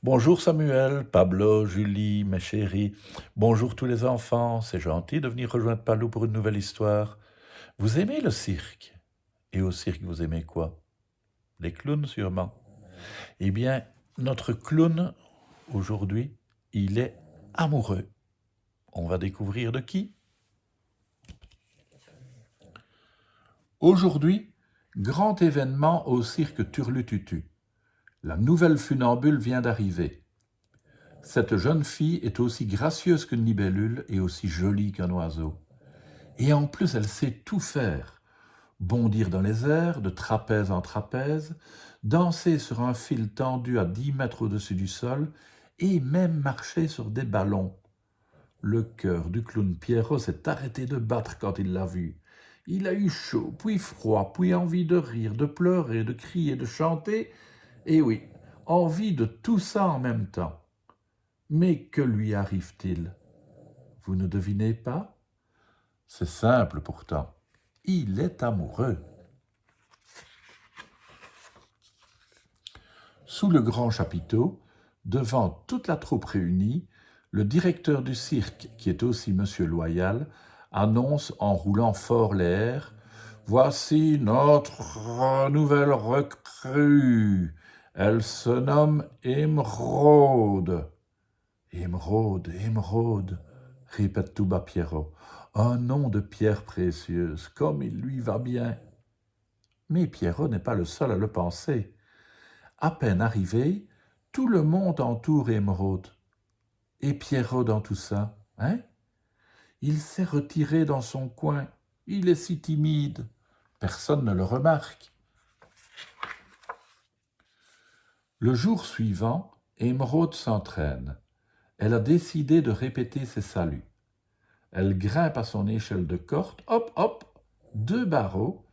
Bonjour Samuel, Pablo, Julie, mes chéris. Bonjour tous les enfants, c'est gentil de venir rejoindre Palou pour une nouvelle histoire. Vous aimez le cirque? Et au cirque, vous aimez quoi? Les clowns sûrement. Eh bien, notre clown, aujourd'hui, il est amoureux. On va découvrir de qui? Aujourd'hui, grand événement au cirque Turlututu. La nouvelle funambule vient d'arriver. Cette jeune fille est aussi gracieuse qu'une libellule et aussi jolie qu'un oiseau. Et en plus, elle sait tout faire. Bondir dans les airs, de trapèze en trapèze, danser sur un fil tendu à 10 mètres au-dessus du sol, et même marcher sur des ballons. Le cœur du clown Pierrot s'est arrêté de battre quand il l'a vue. Il a eu chaud, puis froid, puis envie de rire, de pleurer, de crier, de chanter, et oui, envie de tout ça en même temps. Mais que lui arrive-t-il? Vous ne devinez pas? C'est simple pourtant. Il est amoureux. Sous le grand chapiteau, devant toute la troupe réunie, le directeur du cirque, qui est aussi Monsieur Loyal, annonce en roulant fort l'air « Voici notre nouvelle recrue. Elle se nomme Émeraude. » Émeraude, Émeraude, répète tout bas Pierrot. Un nom de pierre précieuse, comme il lui va bien. Mais Pierrot n'est pas le seul à le penser. À peine arrivé, tout le monde entoure Émeraude. Et Pierrot dans tout ça, hein? Il s'est retiré dans son coin. Il est si timide. Personne ne le remarque. Le jour suivant, Émeraude s'entraîne. Elle a décidé de répéter ses saluts. Elle grimpe à son échelle de corde, hop, hop, 2 barreaux,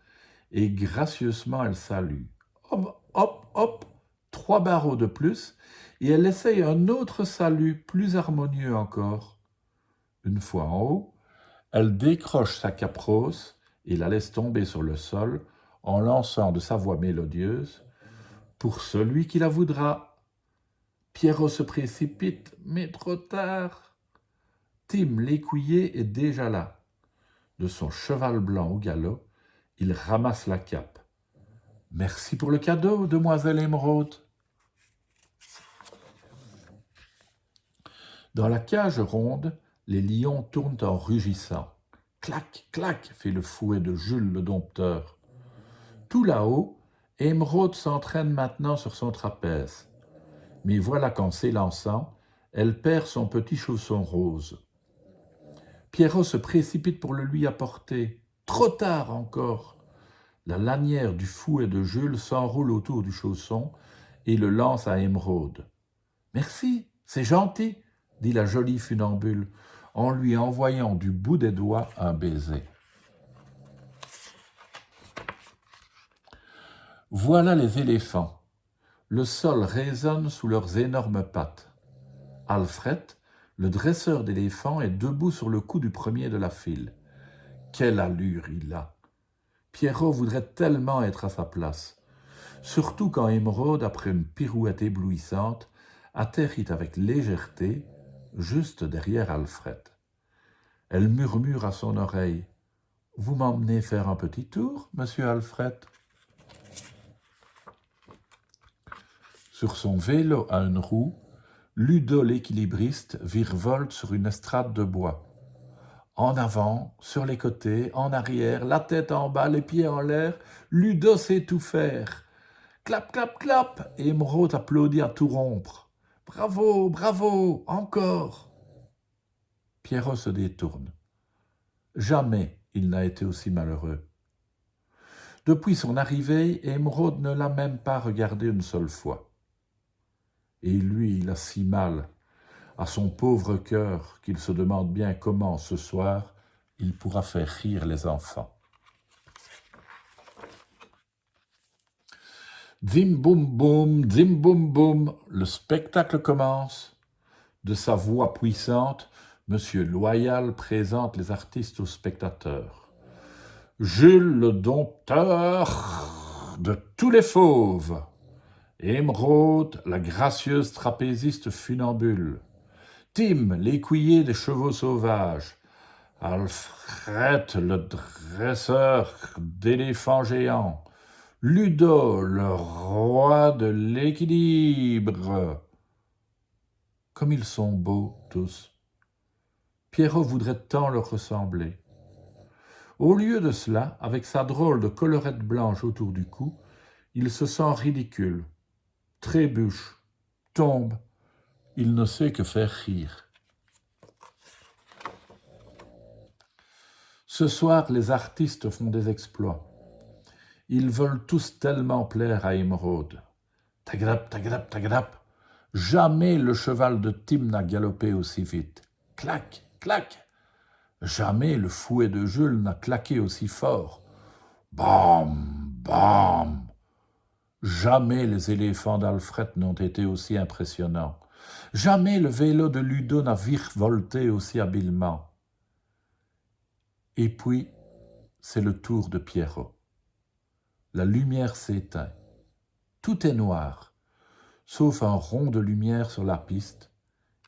et gracieusement elle salue. Hop, hop, hop, 3 barreaux de plus, et elle essaye un autre salut plus harmonieux encore. Une fois en haut, elle décroche sa caprosse et la laisse tomber sur le sol en lançant de sa voix mélodieuse « Pour celui qui la voudra ». Pierrot se précipite, mais trop tard. Tim l'écuyer est déjà là. De son cheval blanc au galop, il ramasse la cape. « Merci pour le cadeau, demoiselle Émeraude. » Dans la cage ronde, les lions tournent en rugissant. Clac, clac, fait le fouet de Jules le dompteur. Tout là-haut, Émeraude s'entraîne maintenant sur son trapèze. Mais voilà qu'en s'élançant, elle perd son petit chausson rose. Pierrot se précipite pour le lui apporter. Trop tard encore. La lanière du fouet de Jules s'enroule autour du chausson et le lance à Émeraude. « Merci, c'est gentil, » dit la jolie funambule, en lui envoyant du bout des doigts un baiser. Voilà les éléphants. Le sol résonne sous leurs énormes pattes. Alfred, le dresseur d'éléphants, est debout sur le cou du premier de la file. Quelle allure il a! Pierrot voudrait tellement être à sa place. Surtout quand Émeraude, après une pirouette éblouissante, atterrit avec légèreté juste derrière Alfred. Elle murmure à son oreille « Vous m'emmenez faire un petit tour, monsieur Alfred ?» Sur son vélo à une roue, Ludo l'équilibriste virevolte sur une estrade de bois. En avant, sur les côtés, en arrière, la tête en bas, les pieds en l'air, Ludo sait tout faire. Clap, clap, clap, Émeraude applaudit à tout rompre. Bravo, bravo, encore. Pierrot se détourne. Jamais il n'a été aussi malheureux. Depuis son arrivée, Émeraude ne l'a même pas regardé une seule fois. Et lui, il a si mal à son pauvre cœur qu'il se demande bien comment, ce soir, il pourra faire rire les enfants. Zim boum boum, le spectacle commence. De sa voix puissante, Monsieur Loyal présente les artistes aux spectateurs. Jules le dompteur de tous les fauves. Émeraude, la gracieuse trapéziste funambule. Tim, l'écuyer des chevaux sauvages. Alfred, le dresseur d'éléphants géants. Ludo, le roi de l'équilibre. Comme ils sont beaux tous. Pierrot voudrait tant leur ressembler. Au lieu de cela, avec sa drôle de collerette blanche autour du cou, il se sent ridicule, trébuche, tombe. Il ne sait que faire rire. Ce soir, les artistes font des exploits. Ils veulent tous tellement plaire à Émeraude. Tagadap, tagadap, tagadap. Jamais le cheval de Tim n'a galopé aussi vite. Clac, clac. Jamais le fouet de Jules n'a claqué aussi fort. Bam, bam. Jamais les éléphants d'Alfred n'ont été aussi impressionnants. Jamais le vélo de Ludo n'a virevolté aussi habilement. Et puis, c'est le tour de Pierrot. La lumière s'éteint. Tout est noir, sauf un rond de lumière sur la piste,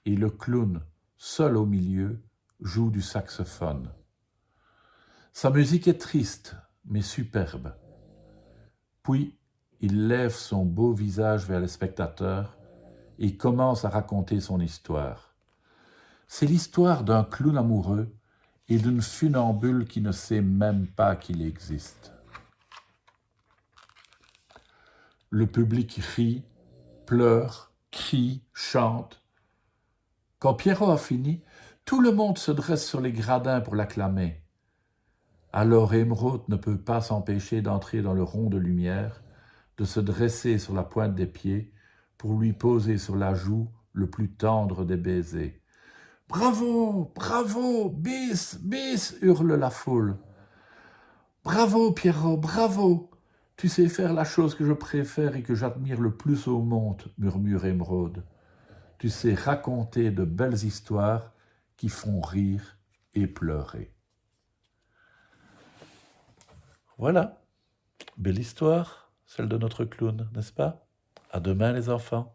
et le clown, seul au milieu, joue du saxophone. Sa musique est triste, mais superbe. Puis, il lève son beau visage vers les spectateurs et commence à raconter son histoire. C'est l'histoire d'un clown amoureux et d'une funambule qui ne sait même pas qu'il existe. Le public rit, pleure, crie, chante. Quand Pierrot a fini, tout le monde se dresse sur les gradins pour l'acclamer. Alors Émeraude ne peut pas s'empêcher d'entrer dans le rond de lumière, de se dresser sur la pointe des pieds pour lui poser sur la joue le plus tendre des baisers. « Bravo, bravo, bis, bis !» hurle la foule. « Bravo, Pierrot, bravo ! Tu sais faire la chose que je préfère et que j'admire le plus au monde, » murmure Émeraude. « Tu sais raconter de belles histoires qui font rire et pleurer. » Voilà, belle histoire, celle de notre clown, n'est-ce pas? À demain les enfants.